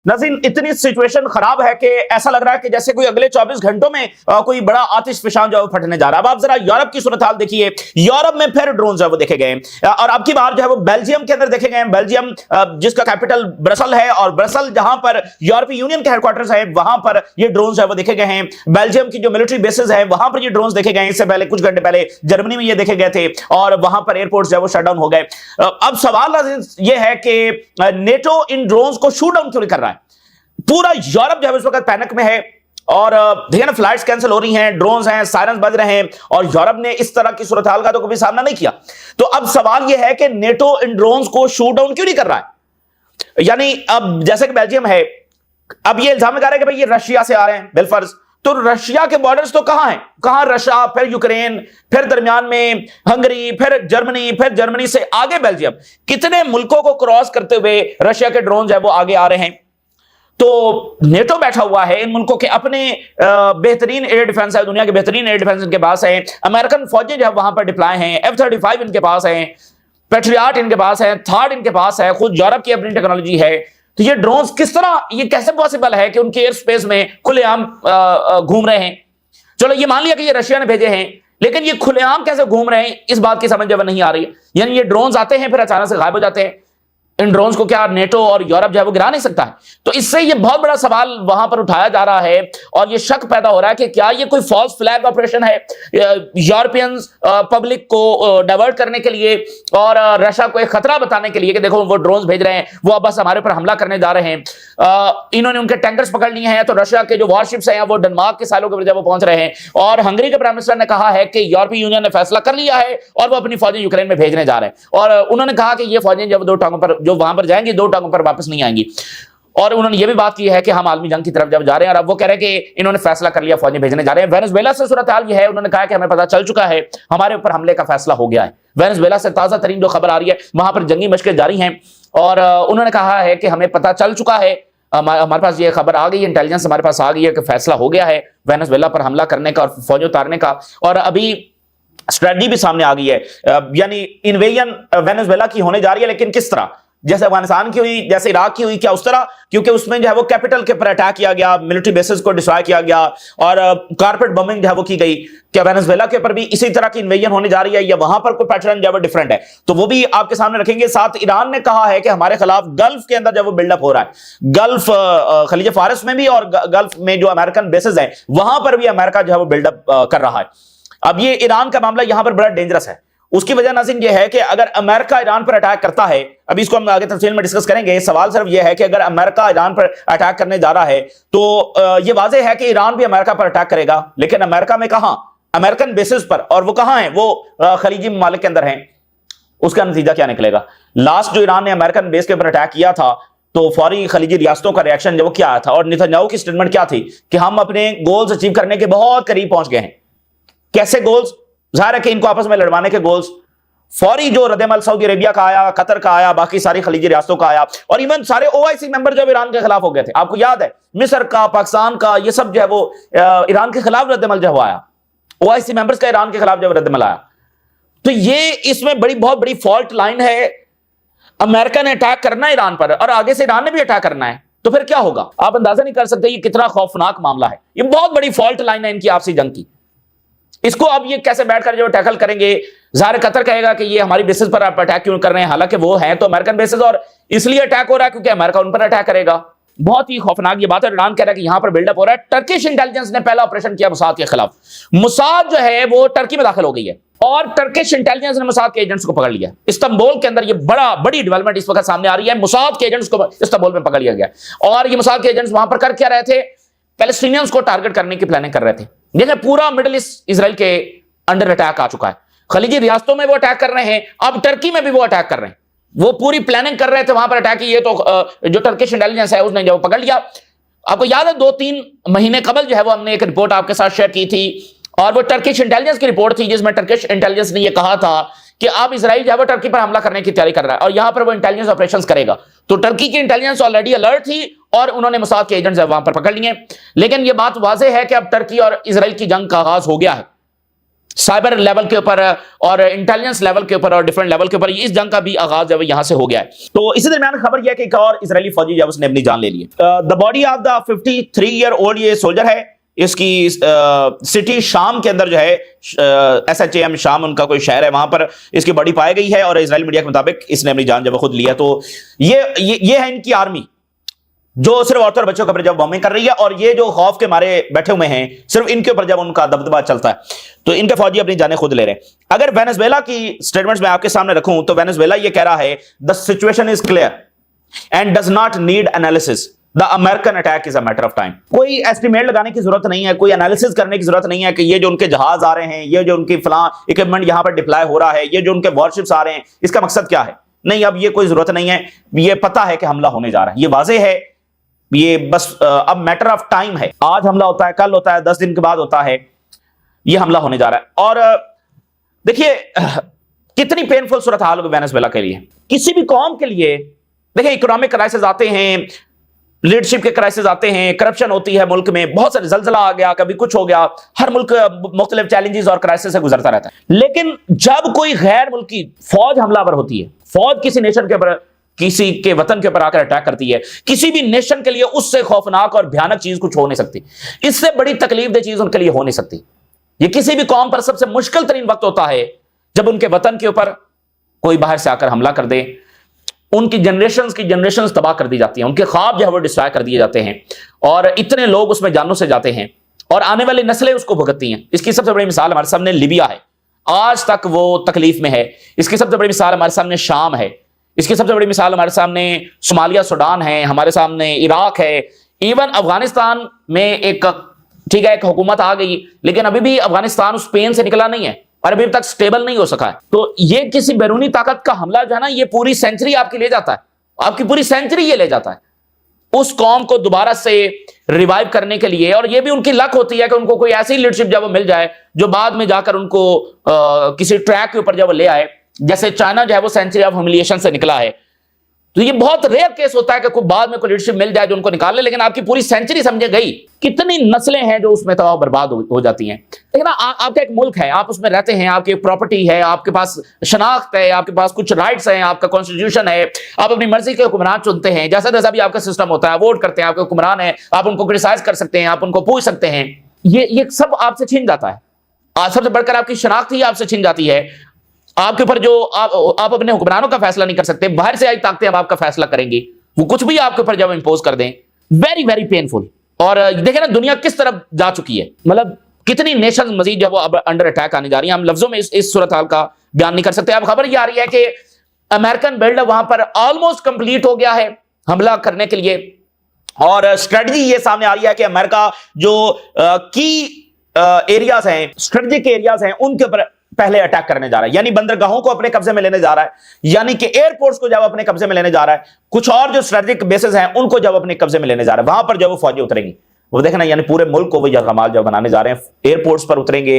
नाज़रीन, इतनी सिचुएशन खराब है कि ऐसा लग रहा है कि जैसे कोई अगले 24 घंटों में कोई बड़ा आतिशफशान जो है फटने जा रहा है। अब आप जरा यूरोप की सूरत हाल देखिए। यूरोप में फिर ड्रोन जो है वो देखे गए और अब की बार जो है वो बेल्जियम के अंदर देखे गए। बेल्जियम जिसका कैपिटल ब्रसल है और ब्रसल जहां पर यूरोपीय यूनियन के हेडक्वार्टर्स है वहां पर ये ड्रोन जो है वो देखे गए हैं। बेल्जियम की जो मिलिट्री बेसेस है वहां पर ये ड्रोन देखे गए। इससे पहले कुछ घंटे पहले जर्मनी में ये देखे गए थे और वहां पर एयरपोर्ट जो है वो शटडाउन हो गए। अब सवाल ये है कि नेटो इन ड्रोन्स को शूट डाउन क्यों नहीं कर रहा है। पूरा यूरोप जो है इस वक्त पैनिक में है और देखिए ना, फ्लाइट्स कैंसिल हो रही हैं, ड्रोन्स हैं, सायरन्स बज रहे हैं और यूरोप ने इस तरह की सूरत हाल का तो कभी सामना नहीं किया। तो अब सवाल यह है कि नेटो इन ड्रोन्स को शूट डाउन क्यों नहीं कर रहा है। यानी अब जैसे कि बेल्जियम है, अब ये इल्जाम लगा रहे हैं कि भाई ये रशिया से आ रहे हैं बिलफर्ज, तो रशिया के बॉर्डर्स तो कहां हैं, कहां रशिया, फिर यूक्रेन, फिर दरमियान में हंगरी, फिर जर्मनी से आगे बेल्जियम, कितने मुल्कों को क्रॉस करते हुए रशिया के ड्रोन है वो आगे आ रहे हैं। तो नेटो बैठा हुआ है, इन मुल्कों के अपने बेहतरीन एयर डिफेंस है, दुनिया के बेहतरीन एयर डिफेंस इनके पास है, अमेरिकन फौजें जो है वहां पर डिप्लॉय हैं, F-35 इनके पास है, पैट्रियट इनके पास है, थर्ड इनके पास है, खुद यूरोप की अपनी टेक्नोलॉजी है। तो ये ड्रोन्स किस तरह, ये कैसे पॉसिबल है कि उनके एयर स्पेस में खुलेआम घूम रहे हैं। चलो ये मान लिया कि ये रशिया ने भेजे हैं, लेकिन ये खुलेआम कैसे घूम रहे हैं इस बात की समझ जब नहीं आ रही है। यानी ये ड्रोन्स आते हैं फिर अचानक से गायब हो जाते हैं। इन ड्रोन्स को क्या नेटो और यूरोप जो है वो गिरा नहीं सकता है। तो इससे ये बहुत बड़ा सवाल वहां पर उठाया जा रहा है और ये शक पैदा हो रहा है कि क्या ये कोई फॉल्स फ्लैग ऑपरेशन है यूरोपियन पब्लिक को डाइवर्ट करने के लिए और रशिया को एक खतरा बताने के लिए कि देखो वो ड्रोन्स भेज रहे हैं, वो अब बस हमारे पर हमला करने जा रहे हैं। इन्होंने उनके टैंकर्स पकड़ लिए हैं, तो रशिया के जो वॉरशिप्स हैं वो डेनमार्क के सालों के ऊपर वो पहुंच रहे हैं। और हंगरी के प्राइम मिनिस्टर ने कहा है कि यूरोपीय यूनियन ने फैसला कर लिया है और वो अपनी फौजें यूक्रेन में भेजने जा रहे हैं। और उन्होंने कहा कि ये फौजें जब दो टांगों पर जो वहां पर जाएंगी, दो टांगों पर वापस नहीं आएंगी। और उन्होंने ये भी बात की है कि हम आलमी जंग की तरफ जब जा रहे हैं, और अब वो कह रहे हैं कि इन्होंने फैसला कर लिया, फौजें भेजने जा रहे हैं। वेनेजुएला से सूरत हाल ये है, उन्होंने कहा कि हमें पता चल चुका है, हमारे ऊपर हमले का फैसला हो गया है। वेनेजुएला से ताजा तरीन जो खबर आ रही है, वहां पर जंगी मशकें जारी हैं और उन्होंने कहा है कि हमें पता चल चुका है, हमारे पास ये खबर आ गई, इंटेलिजेंस हमारे पास आ गई है कि फैसला हो गया है वेनेजुएला पर हमला करने का और फौज उतारने का। और अभी स्ट्रेटजी भी सामने आ गई है, यानी इन्वेजन वेनेजुएला की होने जा रही है, लेकिन किस तरह, जैसे अफगानिस्तान की हुई, जैसे इराक की हुई, क्या उस तरह, क्योंकि उसमें जो है वो कैपिटल के ऊपर अटैक किया गया, मिलिट्री बेसिस को डिस्ट्रॉय किया गया और कारपेट बमिंग जो है वो की गई। क्या वेनेजुएला के ऊपर भी इसी तरह की इन्वेजन होने जा रही है या वहां पर कोई पैटर्न जो है डिफरेंट है, तो वो भी आपके सामने रखेंगे। साथ ईरान ने कहा है कि हमारे खिलाफ गल्फ के अंदर जब वो बिल्डअप हो रहा है, गल्फ खलीज फारस में भी और गल्फ में जो अमेरिकन बेसिस है वहां पर भी अमेरिका जो है वो बिल्डअप कर रहा है। अब ये ईरान का मामला यहां पर बड़ा डेंजरस है। उसकी वजह नाज़रीन ये है कि अगर अमेरिका ईरान पर अटैक करता है, अभी इसको हम आगे तफसील में डिस्कस करेंगे, सवाल सिर्फ ये है कि अगर अमेरिका ईरान पर अटैक करने जा रहा है तो ये वाज़ेह है कि ईरान भी अमेरिका पर अटैक करेगा, लेकिन अमेरिका में कहां, अमेरिकन बेसिस पर, और वो कहां है, वो खलीजी ममालिक के अंदर हैं। उसका नतीजा क्या निकलेगा। लास्ट जो ईरान ने अमेरिकन बेस के ऊपर अटैक किया था तो फौरी खलीजी रियासतों का रिएक्शन जो क्या आया था और नेतन्याहू की स्टेटमेंट क्या थी कि हम अपने गोल्स अचीव करने के बहुत करीब पहुंच गए हैं। कैसे गोल्स, जाहिर है कि इनको आपस में लड़वाने के गोल्स। फौरी जो रद्द-ए-अमल सऊदी अरेबिया का आया, कतर का आया, बाकी सारी खलीजी रियासतों का आया और इवन सारे OIC मेंबर जो ईरान के खिलाफ हो गए थे, आपको याद है, मिस्र का, पाकिस्तान का, ये सब जो है वो ईरान के खिलाफ रद्द-ए-अमल जो आया, OIC मेंबर्स का ईरान के खिलाफ जब रद्द-ए-अमल आया, तो ये इसमें बहुत बड़ी फॉल्ट लाइन है। अमेरिका ने अटैक करना है ईरान पर और आगे से ईरान ने भी अटैक करना है, तो फिर क्या होगा, आप अंदाजा नहीं कर सकते ये कितना खौफनाक मामला है। ये बहुत बड़ी फॉल्ट लाइन है इनकी आपसी जंग की। इसको अब ये कैसे बैठकर जो टैकल करेंगे। ज़ाहिर कतर कहेगा कि ये हमारी बेसिस पर आप अटैक क्यों कर रहे हैं, हालांकि वो है तो अमेरिकन बेसिस और इसलिए अटैक हो रहा है क्योंकि अमेरिका उन पर अटैक करेगा। बहुत ही खौफनाक ये बात है। ईरान कह रहा है कि यहां पर बिल्डअप हो रहा है। टर्किश इंटेलिजेंस ने पहला ऑपरेशन किया मुसाद के खिलाफ। मुसाद जो है वो टर्की में दाखिल हो गई है और टर्किश इंटेलिजेंस ने मुसाद के एजेंट्स को पकड़ लिया। इस्तांबुल के अंदर ये बड़ी डेवलपमेंट इस वक्त सामने आ रही है। मुसाद के एजेंट्स को इस्तांबुल में पकड़ लिया गया और ये मुसाद के एजेंट्स वहां पर कर क्या रहे थे, पैलेस्टीनियंस को टारगेट करने की प्लानिंग कर रहे थे। देखिए पूरा मिडिल ईस्ट इजराइल के अंडर अटैक आ चुका है। खलीजी रियासतों में वो अटैक कर रहे हैं, अब टर्की में भी वो अटैक कर रहे हैं। वो पूरी प्लानिंग कर रहे थे वहां पर अटैक की। ये तो जो टर्किश इंटेलिजेंस है उसने जब पकड़ लिया, आपको याद है 2-3 महीने कबल जो है वो हमने एक रिपोर्ट आपके साथ शेयर की थी और वो टर्किश इंटेलिजेंस की रिपोर्ट थी जिसमें टर्किश इंटेलिजेंस ने ये कहा था कि अब इजराइल जो है वो टर्की पर हमला करने की तैयारी कर रहा है और यहां पर वो इंटेलिजेंस ऑपरेशंस करेगा। तो टर्की की इंटेलिजेंस ऑलरेडी अलर्ट थी और उन्होंने मुसाद के एजेंट्स वहां पर पकड़ लिए। लेकिन ये बात वाज़ेह है कि अब टर्की और इजराइल की जंग का आगाज हो गया है। साइबर लेवल के ऊपर और इंटेलिजेंस लेवल के ऊपर और डिफरेंट लेवल के ऊपर इस जंग का भी आगाज जो है यहां से हो गया है। तो इसी दरमियान खबर यह है कि एक और इजरायली फौजी जो है उसने अपनी जान ले ली है। The body of the 53-year-old ये सोल्जर है, इसकी सिटी शाम के अंदर जो है SHAM शाम उनका कोई शहर है, वहां पर इसकी बॉडी पाई गई है और इजरायली मीडिया के मुताबिक इसने अपनी जान जब खुद लिया। तो ये है इनकी आर्मी जो सिर्फ औरतों और बच्चों के ऊपर जब बॉम्बिंग कर रही है, और ये जो खौफ के मारे बैठे हुए हैं सिर्फ इनके ऊपर जब उनका दबदबा चलता है तो इनके फौजी अपनी जानें खुद ले रहे हैं। अगर वेनेजुएला की स्टेटमेंट्स मैं आपके सामने रखूं तो वेनेजुएला ये कह रहा है the situation is clear and does not need analysis, the American attack is a matter of time. कोई एस्टिमेट लगाने की जरूरत नहीं है, कोई एनालिसिस करने की जरूरत नहीं है कि ये जो उनके जहाज आ रहे हैं, ये जो उनकी फलां इक्विपमेंट यहां पर डिप्लॉय हो रहा है, ये जो उनके वॉरशिप्स आ रहे हैं, इसका मकसद क्या है। नहीं, अब ये कोई जरूरत नहीं है, ये पता है कि हमला होने जा रहा है, ये वाज़ेह है, ये बस अब मैटर ऑफ टाइम है। आज हमला होता है, कल होता है, 10 दिन के बाद होता है, ये हमला होने जा रहा है। और देखिए कितनी पेनफुल सूरत हाल होगी वेनेजुएला के लिए, किसी भी कौम के लिए। देखिए इकोनॉमिक क्राइसिस आते हैं, लीडरशिप के क्राइसिस आते हैं, करप्शन होती है मुल्क में, बहुत सारे जलजला आ गया, कभी कुछ हो गया, हर मुल्क मुख्तलिफ चैलेंजेस और क्राइसिस से गुजरता रहता है। लेकिन जब कोई गैर मुल्की फौज हमलावर होती है, फौज किसी नेशन के ऊपर, किसी के वतन के ऊपर आकर अटैक करती है, किसी भी नेशन के लिए उससे खौफनाक और भयानक चीज कुछ हो नहीं सकती, इससे बड़ी तकलीफदेह चीज उनके लिए हो नहीं सकती। ये किसी भी कौम पर सबसे मुश्किल तरीन वक्त होता है जब उनके वतन के ऊपर कोई बाहर से आकर हमला कर दे, उनकी जनरेशंस तबाह कर दी जाती हैं, उनके ख्वाब जो है वो डिस्ट्रॉय कर दिए जाते हैं, और इतने लोग उसमें जानों से जाते हैं और आने वाली नस्लें उसको भुगतती हैं। इसकी सबसे बड़ी मिसाल हमारे सामने लीबिया है, आज तक वो तकलीफ में है। इसकी सबसे बड़ी मिसाल हमारे सामने शाम है, इसकी सबसे बड़ी मिसाल हमारे सामने सोमालिया सूडान है, हमारे सामने इराक है, इवन अफगानिस्तान में एक, ठीक है, एक हुकूमत आ गई, लेकिन अभी भी अफगानिस्तान उस पेन से निकला नहीं है और अभी तक स्टेबल नहीं हो सका है। तो ये किसी बैरूनी ताकत का हमला जो है ना, ये पूरी सेंचुरी आपकी ले जाता है, आपकी पूरी सेंचुरी ये ले जाता है उस कौम को दोबारा से रिवाइव करने के लिए। और ये भी उनकी लक होती है कि उनको कोई ऐसी लीडरशिप जब वो मिल जाए जो बाद में जाकर उनको किसी ट्रैक के ऊपर जब वो ले आए, जैसे चाइना जो है वो सेंचुरी ऑफ ह्यूमिलिएशन से निकला है। तो ये बहुत रेयर केस होता है कि कोई बाद में कोई लीडरशिप मिल जाए जो उनको निकाल ले, लेकिन आपकी पूरी सेंचुरी समझे गई, कितनी नस्लें हैं जो उसमें तबाह बर्बाद हो जाती हैं। लेकिन आपका एक मुल्क है, आप उसमें रहते हैं, आपकी प्रॉपर्टी है, आपके पास शनाख्त है, आपके पास कुछ राइट्स हैं, आपका कॉन्स्टिट्यूशन है, आप अपनी मर्जी के हुक्मरान चुनते हैं, जैसा जैसा भी आपका सिस्टम होता है, वोट करते हैं, आपके हुक्मरान है, आप उनको क्रिटिसाइज कर सकते हैं, आप उनको पूछ सकते हैं, ये सब आपसे छीन जाता है। सबसे बढ़कर आपकी शनाख्त ही आपसे छीन जाती है, आपके ऊपर जो आप अपने हुक्मरानों का फैसला नहीं कर सकते, बाहर से आई ताकतें अब आपका फैसला करेंगी, वो कुछ भी आपके ऊपर जब इंपोज कर दें, वेरी वेरी पेनफुल। और देखें ना दुनिया किस तरफ जा चुकी है, मतलब कितनी नेशन मजीद जब वो अब अंडर अटैक आने जा रही है, हम लफ्जों में इस सूरत हाल का बयान नहीं कर सकते। अब खबर यह आ रही है कि अमेरिकन बिल्डअप वहां पर ऑलमोस्ट कंप्लीट हो गया है हमला करने के लिए, और स्ट्रेटजी ये सामने आ रही है कि अमेरिका जो की एरियाज हैं, स्ट्रेटेजिक एरियाज हैं, उनके ऊपर पहले अटैक करने जा रहा है, यानी बंदरगाहों को अपने कब्जे में लेने जा रहा है, यानी कि एयरपोर्ट्स को जब अपने कब्जे में लेने जा रहा है, कुछ और जो स्ट्रेटेजिक बेसेस हैं उनको जब अपने कब्जे में लेने जा रहा है, वहां पर जब वो फौजी उतरेंगी, वो देखना, यानी पूरे मुल्क को वो यरगमाल जब बनाने जा रहे हैं, एयरपोर्ट्स पर उतरेंगे,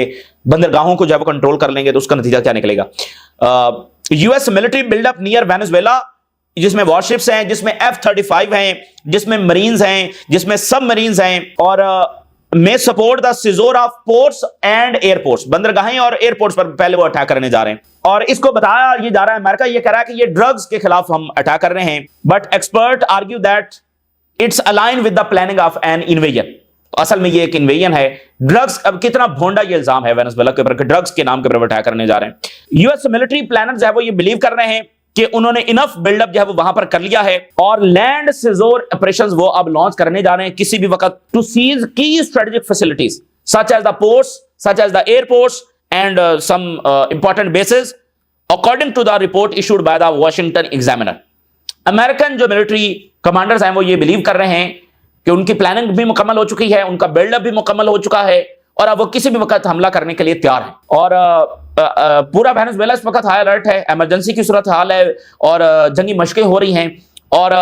बंदरगाहों को जब कंट्रोल कर लेंगे, तो उसका नतीजा क्या निकलेगा। US military buildup near Venezuela, जिसमें वॉरशिप्स हैं, जिसमें F-35 हैं, जिसमें मरीन्स हैं, जिसमें सबमरीन्स हैं, और में support the seizure of ports and airports, बंदरगाहें और एयरपोर्ट्स पर पहले वो अटैक करने जा रहे हैं। और इसको बताया ये जा रहा है, अमेरिका ये कह रहा है कि ये ड्रग्स के खिलाफ हम अटैक कर रहे हैं, but expert argue that it's align with the planning of an invasion. असल में ये एक इन्वेजन है, ड्रग्स। अब कितना भोंडा ये इल्जाम है वेनेजुएला के ऊपर कि ड्रग्स के नाम के ऊपर अटैक करने जा रहे हैं। यूएस मिलिट्री प्लानर्स है वो ये बिलीव कर रहे हैं कि उन्होंने इनफ बिल्डअप जो है वो वहां पर कर लिया है, और लैंड सीजोर ऑपरेशंस वो अब लॉन्च करने जा रहे हैं किसी भी वक्त, टू सीज की strategic facilities such as the ports, such as the airports and some important bases, according to the report issued by the Washington Examiner. American जो मिलिट्री कमांडर्स हैं वो ये बिलीव कर रहे हैं कि उनकी प्लानिंग भी मुकम्मल हो चुकी है, उनका बिल्डअप भी मुकम्मल हो चुका है, और अब वो किसी भी वक्त हमला करने के लिए तैयार है। और पूरा वेनेजुएला इस वक्त हाई अलर्ट है, इमरजेंसी की सूरत हाल है, और जंगी मशकें हो रही हैं, और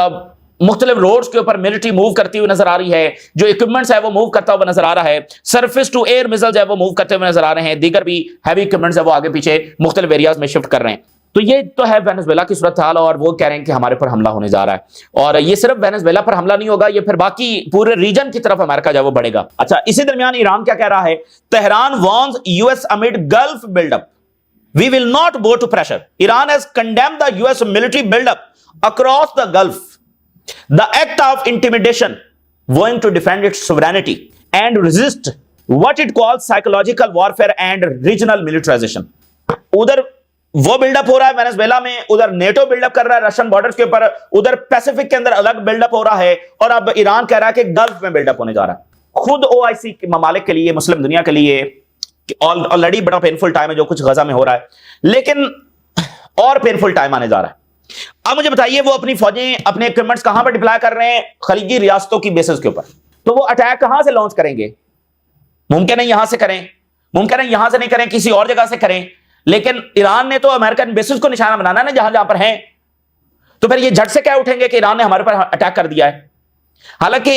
मुख्तलिफ रोड्स के ऊपर मिलिट्री मूव करती हुई नजर आ रही है, जो इक्विपमेंट्स है वो मूव करता हुआ नजर आ रहा है, सरफेस टू एयर मिसाइल्स है वो मूव करते हुए नजर आ रहे हैं, दीगर भी हैवी इक्विपमेंट्स है वो आगे पीछे मुख्तलिफ एरियाज में शिफ्ट कर रहे हैं। तो ये तो है वेनेजुएला की सूरत हाल, और वो कह रहे हैं कि हमारे पर हमला होने जा रहा है। और ये सिर्फ वेनेजुएला पर हमला नहीं होगा, ये फिर बाकी पूरे रीजन की तरफ अमेरिका जो वो बढ़ेगा। अच्छा, इसी दरमियान ईरान क्या कह रहा है? Tehran warns US amid gulf buildup, we will not go to pressure. Iran has condemned the US military buildup across the gulf, the act of intimidation going to defend its sovereignty and resist what it calls psychological warfare and regional militarization. उधर वो buildup हो रहा है Venezuela में, उधर NATO buildup कर रहा है रशियन बॉर्डर्स के ऊपर, उधर पैसिफिक के अंदर अलग बिल्डअप हो रहा है, और अब ईरान कह रहा है कि गल्फ में बिल्डअप होने जा रहा है। खुद ओआईसी के ममालिक के लिए, मुस्लिम दुनिया के लिए ऑलरेडी बड़ा पेनफुल टाइम है जो कुछ गजा में हो रहा है, लेकिन और पेनफुल टाइम आने जा रहा है। अब मुझे बताइए, वो अपनी फौजें, अपने इक्विपमेंट्स कहां पर डिप्लॉय कर रहे हैं? खलीजी रियासतों की बेसिस के ऊपर। तो वो अटैक कहां से लॉन्च करेंगे? मुमकिन है यहां से करें, मुमकिन है यहां से नहीं करें, किसी और जगह से करें, लेकिन ईरान ने तो अमेरिकन बेसिस को निशाना बनाना है ना, जहां जहां पर हैं। तो फिर ये झट से क्या उठेंगे कि ईरान ने हमारे पर अटैक कर दिया है? हालांकि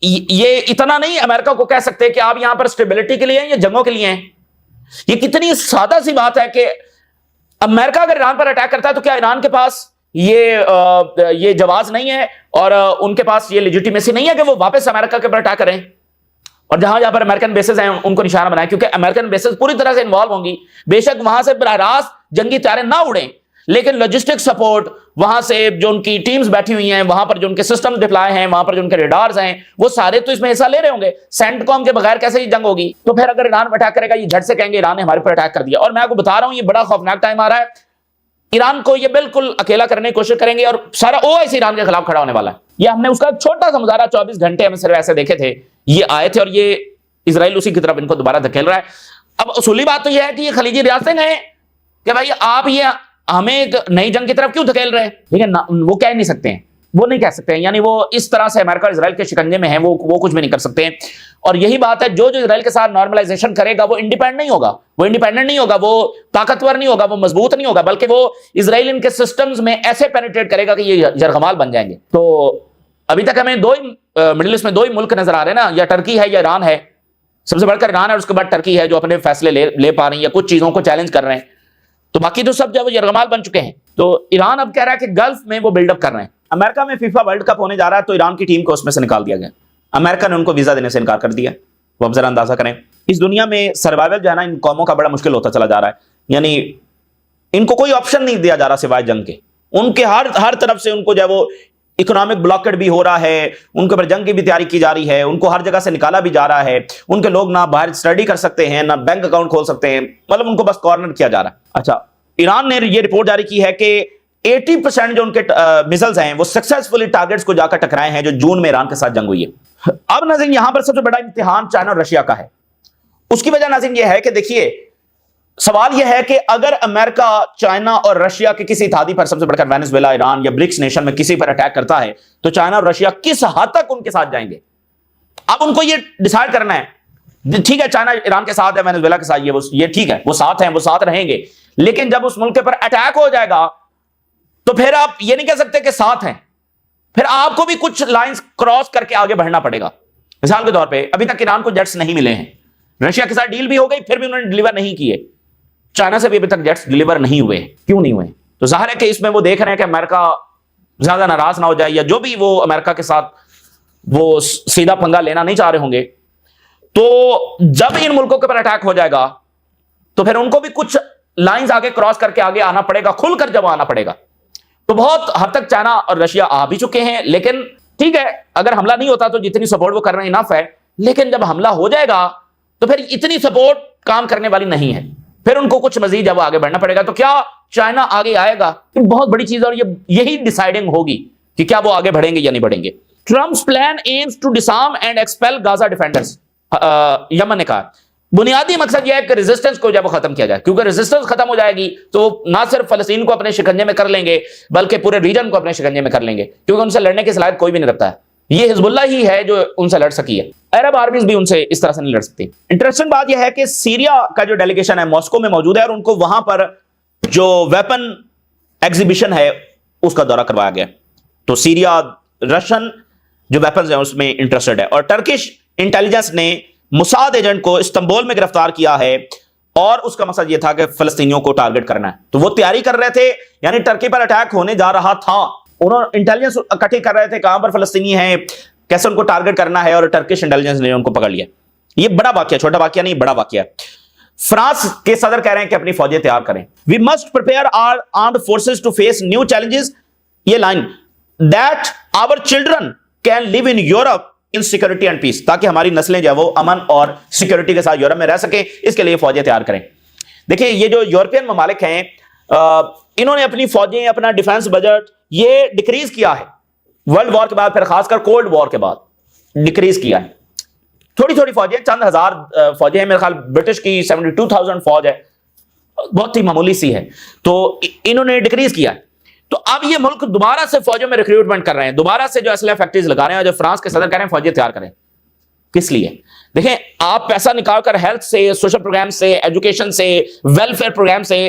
ये इतना नहीं अमेरिका को कह सकते कि आप यहां पर स्टेबिलिटी के लिए हैं या जंगों के लिए हैं। ये कितनी सादा सी बात है कि अमेरिका अगर ईरान पर अटैक करता है तो क्या ईरान के पास ये जवाब नहीं है और उनके पास ये लेजिटिमेसी नहीं है कि वो वापस अमेरिका के ऊपर अटैक करें और जहां जहां पर अमेरिकन बेसेस हैं उनको निशाना बनाए? क्योंकि अमेरिकन बेसेस पूरी तरह से इन्वॉल्व होंगी। बेशक वहां से बराह रास्त जंगी तारे ना उड़ें, लेकिन लॉजिस्टिक सपोर्ट, वहां से जो उनकी टीम्स बैठी हुई हैं, वहां पर जो उनके सिस्टम डिप्लॉय हैं, वहां पर जो उनके रेडार्स हैं, वो सारे तो इसमें हिस्सा ले रहे होंगे। सेंटकॉम के बगैर कैसे ये जंग होगी? तो फिर अगर ईरान अटैक करेगा, ये झट से कहेंगे ईरान ने हमारे पर अटैक कर दिया। और मैं आपको बता रहा हूं, ये बड़ा खौफनाक टाइम आ रहा है। ईरान को ये बिल्कुल अकेला करने की कोशिश करेंगे और सारा ओआईसी ईरान के खिलाफ खड़ा होने वाला है। ये हमने उसका छोटा सा मुजाहरा 24 घंटे हमें सिर्फ ऐसे देखे थे, ये आए थे, और ये इजराइल उसी की तरफ इनको दोबारा धकेल रहा है। अब उसूली बात तो यह है कि ये खलीजी रियासतें हैं कि भाई आप ये हमें एक नई जंग की तरफ क्यों धकेल रहे हैं? ठीक है ना, वो कह नहीं सकते हैं, वो नहीं कह सकते हैं, यानी वो इस तरह से अमेरिका और इजराइल के शिकंजे में है, वो कुछ भी नहीं कर सकते हैं। और यही बात है, जो इजराइल के साथ नॉर्मलाइजेशन करेगा वो इंडिपेंडेंट नहीं होगा, वो ताकतवर नहीं होगा, वो मजबूत नहीं होगा, बल्कि वो इजराइल इनके सिस्टम्स में ऐसे पेनिट्रेट करेगा कि ये जरगमाल बन जाएंगे। तो अभी तक हमें मिडिल ईस्ट में दो ही मुल्क नजर आ रहे हैं ना, या टर्की है या ईरान है। सबसे बढ़कर ईरान है, उसके बाद टर्की है जो अपने फैसले ले पा रही है, कुछ चीजों को चैलेंज कर रहे हैं। तो बाकी तो सब जो यरगमाल बन चुके हैं। तो ईरान अब कह रहा है कि गल्फ में वो बिल्डअप कर रहे हैं। अमेरिका में फीफा वर्ल्ड कप होने जा रहा है, तो ईरान की टीम को उसमें से निकाल दिया गया। अमेरिका ने उनको वीजा देने से इनकार कर दिया। वो अब जरा अंदाजा करें, इस दुनिया में सर्वाइवल जो है ना, इन कौमों का बड़ा मुश्किल होता चला जा रहा है। यानी इनको कोई ऑप्शन नहीं दिया जा रहा सिवाय जंग के। उनके हर तरफ से उनको जो है वो इकोनॉमिक ब्लॉकेड भी हो रहा है, उनके ऊपर जंग की भी तैयारी की जा रही है, उनको हर जगह से निकाला भी जा रहा है। उनके लोग ना बाहर स्टडी कर सकते हैं, ना बैंक अकाउंट खोल सकते हैं, मतलब उनको बस कॉर्नर किया जा रहा है। अच्छा, ईरान ने ये रिपोर्ट जारी की है कि 80% जो उनके मिसाइल्स हैं वो सक्सेसफुली टारगेट्स को जाकर टकराए हैं जो जून में ईरान के साथ जंग हुई है। अब नाज़रीन, यहां पर सबसे बड़ा इम्तिहान चाइना और रशिया का है। उसकी वजह नाज़रीन ये है कि देखिए, सवाल यह है कि अगर अमेरिका, चाइना और रशिया के किसी इत्तेहादी पर, सबसे बढ़कर वेनेजुएला, ईरान या ब्रिक्स नेशन में किसी पर अटैक करता है, तो चाइना और रशिया किस हद तक उनके साथ जाएंगे? अब उनको ये डिसाइड करना है। ठीक है, चाइना ईरान के साथ है, वेनेजुएला के साथ ये ठीक है, वो साथ हैं, वो साथ रहेंगे। लेकिन जब उस मुल्क के पर अटैक हो जाएगा तो फिर आप ये नहीं कह सकते कि साथ हैं, फिर आपको भी कुछ लाइंस क्रॉस करके आगे बढ़ना पड़ेगा। मिसाल के तौर पे अभी तक ईरान को जेट्स नहीं मिले हैं, रशिया के साथ डील भी हो गई, फिर भी उन्होंने डिलीवर नहीं किए। चाइना से भी अभी तक जेट्स डिलीवर नहीं हुए। क्यों नहीं हुए? तो जाहिर है कि इसमें वो देख रहे हैं कि अमेरिका ज्यादा नाराज ना हो जाए, या जो भी वो अमेरिका के साथ वो सीधा पंगा लेना नहीं चाह रहे होंगे। तो जब इन मुल्कों के पर अटैक हो जाएगा तो फिर उनको भी कुछ लाइंस आगे क्रॉस करके आगे आना पड़ेगा, खुलकर जब आना पड़ेगा। तो बहुत हद तक चाइना और रशिया आ भी चुके हैं, लेकिन ठीक है, अगर हमला नहीं होता तो जितनी सपोर्ट वो कर रहे हैं इनफ है। लेकिन जब हमला हो जाएगा तो फिर इतनी सपोर्ट काम करने वाली नहीं है, फिर उनको कुछ मजीद जब आगे बढ़ना पड़ेगा। तो क्या चाइना आगे आएगा? ये बहुत बड़ी चीज है, और यही डिसाइडिंग होगी कि क्या वो आगे बढ़ेंगे या नहीं बढ़ेंगे। Trump's plan aims to disarm and expel Gaza defenders, Yemen ने कहा। बुनियादी मकसद यह है कि रेजिस्टेंस को जब वो खत्म किया जाए, क्योंकि रेजिस्टेंस खत्म हो जाएगी तो ना सिर्फ फलस्तीन को अपने शिकंजे में कर लेंगे, बल्कि पूरे रीजन को अपने शिकंजे में कर लेंगे, क्योंकि उनसे लड़ने की सलाहियत कोई भी नहीं रखता है। ये हिजबुल्लाह ही है जो उनसे लड़ सकी है, अरब आर्मीज भी उनसे इस तरह से नहीं लड़ सकती। इंटरेस्टिंग बात यह है कि सीरिया का जो डेलीगेशन है मॉस्को में मौजूद है, और उनको वहां पर जो वेपन एग्जीबिशन है उसका दौरा करवाया गया। तो सीरिया रशियन जो वेपन्स हैं उसमें इंटरेस्टेड है। और टर्किश इंटेलिजेंस ने मुसाद एजेंट को इस्तांबुल में गिरफ्तार किया है, और उसका मकसद यह था कि फलस्तीनियों को टारगेट करना है। तो वो तैयारी कर रहे थे, यानी टर्की पर अटैक होने जा रहा था, उन्होंने इंटेलिजेंस इकट्ठी कर रहे थे कहां पर फलस्तीनी है, कैसे उनको टारगेट करना है, और टर्किश इंटेलिजेंस ने उनको पकड़ लिया। ये बड़ा वाकया, छोटा वाकया नहीं, बड़ा वाकया। फ्रांस के सदर कह रहे हैं कि अपनी फौजें तैयार करें। We must prepare our armed forces to face new challenges, ये line, that our children can live in Europe in security and peace, ताकि हमारी नस्लें जो है वो अमन और सिक्योरिटी के साथ यूरोप में रह सके, इसके लिए फौजें तैयार करें। देखिए ये जो यूरोपियन ममालिक हैं, इन्होंने अपनी फौजें, अपना डिफेंस बजट ये डिक्रीज किया है वर्ल्ड वॉर के बाद, फिर खासकर कोल्ड वॉर के बाद डिक्रीज किया है। थोड़ी थोड़ी फौजें, चंद हजार फौजें हैं, मेरे ख्याल ब्रिटिश की 72,000 फौज है, बहुत ही मामूली सी है, तो इन्होंने डिक्रीज किया है। तो अब ये मुल्क दोबारा से फौजों में रिक्रूटमेंट कर रहे हैं, दोबारा से जो असलहा फैक्ट्रीज लगा रहे हैं, जो फ्रांस के सदर कह रहे हैं फौजें तैयार करें। किस लिए? देखें, आप पैसा निकालकर हेल्थ से, सोशल प्रोग्राम से, एजुकेशन से, वेलफेयर प्रोग्राम से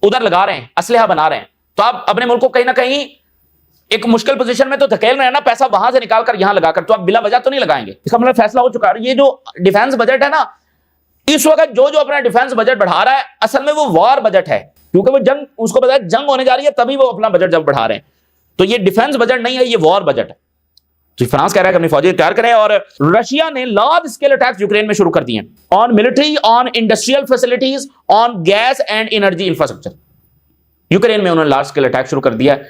उधर लगा रहे हैं, असलहा बना रहे हैं, तो आप अपने मुल्क को कहीं ना कहीं एक मुश्किल पोजीशन में तो धकेल रहे हैं ना, पैसा वहां से निकालकर यहां लगाकर, तो आप बिला वजह तो नहीं लगाएंगे। इसका मतलब फैसला हो चुका है। ये जो डिफेंस बजट है ना, इस वक्त जो जो अपना डिफेंस बजट बढ़ा रहा है, असल में वो वॉर बजट है, क्योंकि वो जंग, उसको पता है जंग होने जा रही है, तभी वो अपना बजट जब बढ़ा रहे हैं। तो ये डिफेंस बजट नहीं है, ये वॉर बजट है। तो फ्रांस कह रहा है कि अपनी फौजें तैयार करें। और रशिया ने लार्ज स्केल अटैक्स यूक्रेन में शुरू कर दिए, on military, on industrial facilities, on gas and energy infrastructure. Ukraine में उन्होंने लार्ज स्केल अटैक शुरू कर दिया है,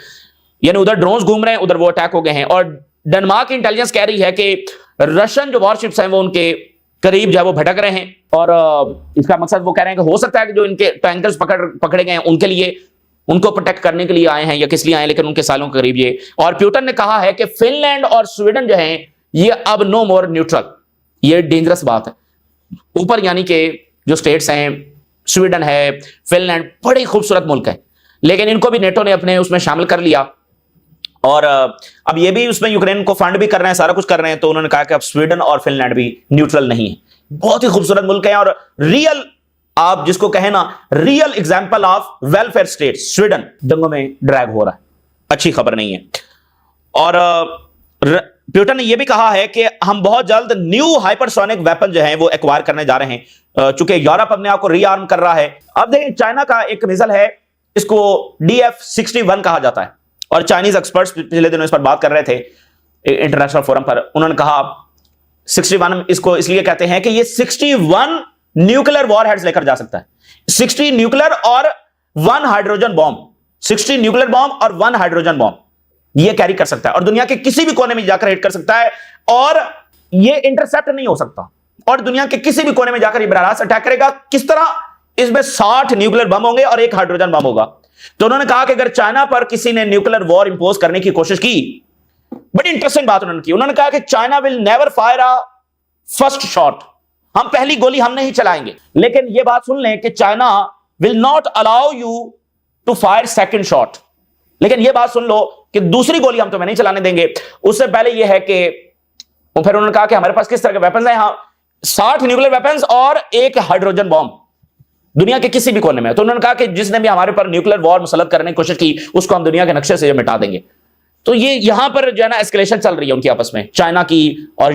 यानी उधर ड्रोन्स घूम रहे हैं, उधर वो अटैक हो गए हैं। और डेनमार्क इंटेलिजेंस कह रही है कि रशियन जो वॉरशिप्स हैं वो उनके करीब जो है वो भटक रहे हैं, और इसका मकसद वो कह रहे हैं कि हो सकता है कि जो इनके टैंकर्स पकड़े गए हैं उनके लिए, उनको प्रोटेक्ट करने के लिए आए हैं या किस लिए आए हैं, लेकिन उनके सालों के करीब ये। और प्यूटन ने कहा है कि फिनलैंड और स्वीडन जो है ये अब नो मोर न्यूट्रल, ये डेंजरस बात है। ऊपर यानी कि जो स्टेट्स हैं, स्वीडन है, फिनलैंड, बड़े खूबसूरत मुल्क है, लेकिन इनको भी नेटो ने अपने उसमें शामिल कर लिया, और अब ये भी उसमें यूक्रेन को फंड भी कर रहे हैं, सारा कुछ कर रहे हैं। तो उन्होंने कहा कि अब स्वीडन और फिनलैंड भी न्यूट्रल नहीं है। बहुत ही खूबसूरत मुल्क है, और रियल, आप जिसको कहें ना, real example of welfare state Sweden दंगों में ड्रैग हो रहा है, अच्छी खबर नहीं है। और प्यूटन ने यह भी कहा है कि हम बहुत जल्द न्यू हाइपरसोनिक वेपन जो है वो एक्वायर करने जा रहे हैं, चूंकि यूरोप अपने आप को रीआर्म कर रहा है। अब देखिए, चाइना का एक मिसाइल है, इसको DF-61 कहा जाता है, और चाइनीज एक्सपर्ट्स पिछले दिनों इस पर बात कर रहे थे इंटरनेशनल फोरम पर। उन्होंने कहा 61 इसको इसलिए कहते हैं कि ये 61 न्यूक्लियर वॉरहेड्स लेकर जा सकता है, 60 न्यूक्लियर और 1 हाइड्रोजन बॉम्ब, 60 न्यूक्लियर बॉम्ब और 1 हाइड्रोजन बॉम्ब ये कैरी कर सकता है, और दुनिया के किसी भी कोने में जाकर हिट कर सकता है, और ये इंटरसेप्ट नहीं हो सकता, और दुनिया के किसी भी कोने में जाकर ये बराह रास्त अटैक करेगा। किस तरह? इसमें 60 न्यूक्लियर बम होंगे और 1 हाइड्रोजन बम होगा। तो उन्होंने कहा कि अगर चाइना पर किसी ने न्यूक्लियर वॉर इंपोज करने की कोशिश की, बड़ी इंटरेस्टिंग बात उन्होंने की, उन्होंने कहा कि China will never fire a first shot, हम पहली गोली हम नहीं चलाएंगे, लेकिन यह बात सुन लें कि China will not allow you to fire second shot, लेकिन यह बात सुन लो कि दूसरी गोली हम तुम्हें नहीं चलाने देंगे। उससे पहले यह है कि फिर उन्होंने कहा कि हमारे पास किस तरह के वेपन्स हैं, यहां 60 न्यूक्लियर वेपन्स और 1 हाइड्रोजन बॉम्ब दुनिया के किसी भी कोने में। तो उन्होंने कहा कि जिसने भी हमारे पर न्यूक्लियर वॉर मुसल्लत करने की कोशिश की, उसको हम दुनिया के नक्शे से मिटा देंगे। तो ये यहां पर जो है ना एस्केलेशन चल रही है उनकी आपस में, चाइना की और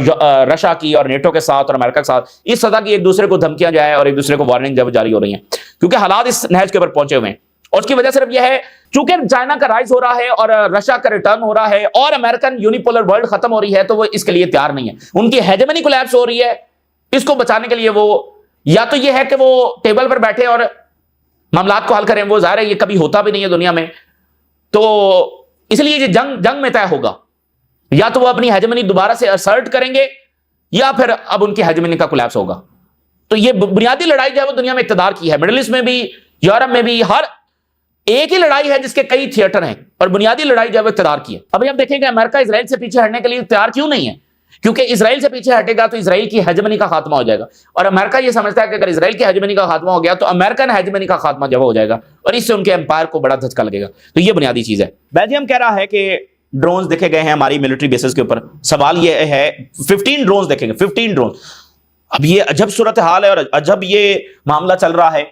रशिया की और नेटो के साथ और अमेरिका के साथ, इस सदा की एक दूसरे को धमकियां जाए और एक दूसरे को वार्निंग जब जारी हो रही हैं, क्योंकि हालात इस नहज के ऊपर पहुंचे हुए हैं। और उसकी वजह सिर्फ यह है, चूंकि चाइना का राइज हो रहा है और रशिया का रिटर्न हो रहा है और अमेरिकन यूनिपोलर वर्ल्ड खत्म हो रही है, तो वो इसके लिए तैयार नहीं है। उनकी हेजेमनी कोलैप्स हो रही है, इसको बचाने के लिए वो या तो ये है कि वो टेबल पर बैठे और मामलात को हल करें, वो जाहिर है ये कभी होता भी नहीं है दुनिया में, तो इसलिए ये जंग में तय होगा, या तो वो अपनी हेजेमनी दोबारा से असर्ट करेंगे या फिर अब उनकी हेजेमनी का कोलैप्स होगा। तो ये बुनियादी लड़ाई जो है वो दुनिया में इक्तदार की है, मिडिल ईस्ट में भी, यूरोप में भी, हर एक ही लड़ाई है जिसके कई थिएटर हैं, और बुनियादी लड़ाई जो है वो इक्तदार की है। अभी हम देखेंगे अमेरिका इजराइल से पीछे हटने के लिए तैयार क्यों नहीं है, क्योंकि इजराइल से पीछे हटेगा तो इजराइल की हेजेमनी का खात्मा हो जाएगा, और अमेरिका ये समझता है कि अगर इजराइल की हेजेमनी का खात्मा हो गया तो अमेरिकन हेजेमनी का खात्मा जब हो जाएगा, और इससे उनके एम्पायर को बड़ा धचका लगेगा। तो ये बुनियादी चीज है। बेल्जियम कह रहा है कि ड्रोन्स देखे गए हैं हमारी मिलिट्री बेसिस के ऊपर। सवाल ये है, 15 ड्रोन्स देखेंगे, 15 ड्रोन। अब ये अजब सूरत हाल है और अजब ये मामला चल रहा है।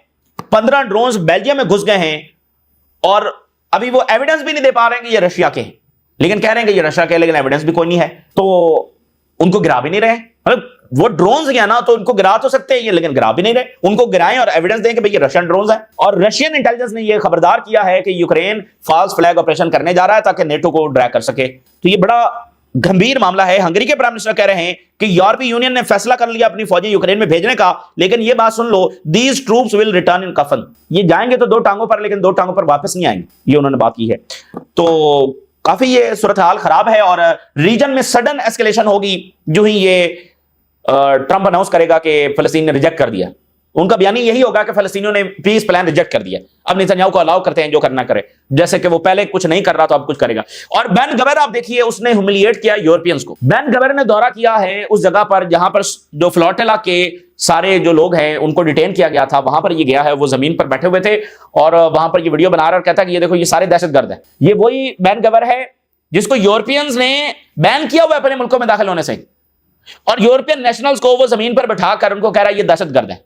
15 ड्रोन्स बेल्जियम में घुस गए हैं, और अभी वो एविडेंस भी नहीं दे पा रहे हैं कि ये रशिया के हैं, लेकिन कह रहे हैं कि ये रशिया के, लेकिन एविडेंस भी कोई नहीं है, तो उनको गिरा भी नहीं रहे। मतलब वो ड्रोन्स गया ना तो उनको गिरा तो सकते हैं ये, लेकिन गिरा भी नहीं रहे। उनको गिराएं और एविडेंस दें कि भाई ये रशियन ड्रोन्स हैं। और रशियन इंटेलिजेंस ने ये खबरदार किया है कि यूक्रेन फॉल्स फ्लैग ऑपरेशन करने जा रहा है ताकि नेटो को ड्रैग कर सके। तो ये बड़ा गंभीर मामला है। हंगरी के प्राइम मिनिस्टर कह रहे हैं कि यूरोपीय यूनियन ने फैसला कर लिया अपनी फौजें यूक्रेन में भेजने का, लेकिन ये बात सुन लो, दीज ट्रूप्स विल रिटर्न इन कफन। ये जाएंगे तो 2 टांगों पर, लेकिन 2 टांगों पर वापस नहीं आएंगे, ये उन्होंने बात की है। तो काफी ये सूरत हाल खराब है और रीजन में सडन एस्केलेशन होगी जो ही ये ट्रंप अनाउंस करेगा कि फलस्तीन ने रिजेक्ट कर दिया। उनका बयान यही होगा कि फलस्तीनियों ने पीस प्लान रिजेक्ट कर दिया, अब नेतन्याहू को अलाउ करते हैं जो करना करे, जैसे कि वो पहले कुछ नहीं कर रहा तो अब कुछ करेगा। और बेन गवर आप देखिए, उसने ह्यूमिलिएट किया यूरोपियंस को। बेन गवर ने दौरा किया है उस जगह पर जहां पर जो फ्लोटिला के सारे जो लोग हैं उनको डिटेन किया गया था, वहां पर ये गया है। वो जमीन पर बैठे हुए थे और वहां पर ये वीडियो बना रहा और कहता है कि ये देखो ये सारे दहशतगर्द हैं। ये वही बेन गवर है जिसको यूरोपियंस ने बैन किया हुआ अपने मुल्कों में दाखिल होने से, और यूरोपियन नेशनल्स को वो जमीन पर बैठाकर उनको कह रहा है ये दहशतगर्द है।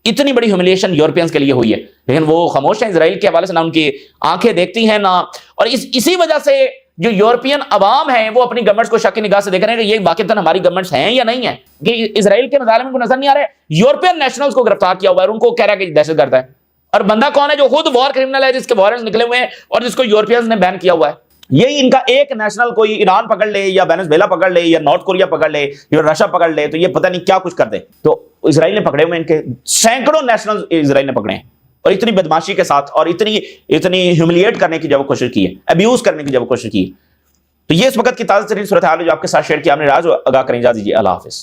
इतनी बड़ी ह्यूमिलिएशन यूरोपियंस के लिए हुई है, लेकिन वो खामोश हैं इजराइल के हवाले से, ना उनकी आंखें देखती हैं ना। और इसी वजह से जो यूरोपियन अवाम है वो अपनी गवर्नमेंट्स को शक की निगाह से देख रहे हैं कि ये वाकईतन हमारी गवर्नमेंट्स हैं या नहीं है, कि इजराइल के मजालिम को नजर नहीं आ रहे। यूरोपियन नेशनल्स को गिरफ्तार किया हुआ है और उनको कह रहा है कि दहशतगर्द है। और बंदा कौन है? जो खुद वॉर क्रिमिनल है, जिसके वारंट्स निकले हुए हैं और जिसको यूरोपियंस ने बैन किया हुआ है। यही इनका एक नेशनल कोई ईरान पकड़ ले या वेनेजुएला पकड़ ले या नॉर्थ कोरिया पकड़ ले या रशिया पकड़ ले तो ये पता नहीं क्या कुछ कर दे। तो इजराइल ने पकड़े हुए इनके सैकड़ों नेशनल इजराइल ने पकड़े हैं, और इतनी बदमाशी के साथ और इतनी ह्यूमिलिएट करने की जब कोशिश की है, अब्यूज करने की जब कोशिश की है। तो ये इस वक्त की ताजा तरीन सूरत हाल जो आपके साथ शेयर किया हमने, राज आगाह करें। इजाज़त दीजिए, अल्लाह हाफिज।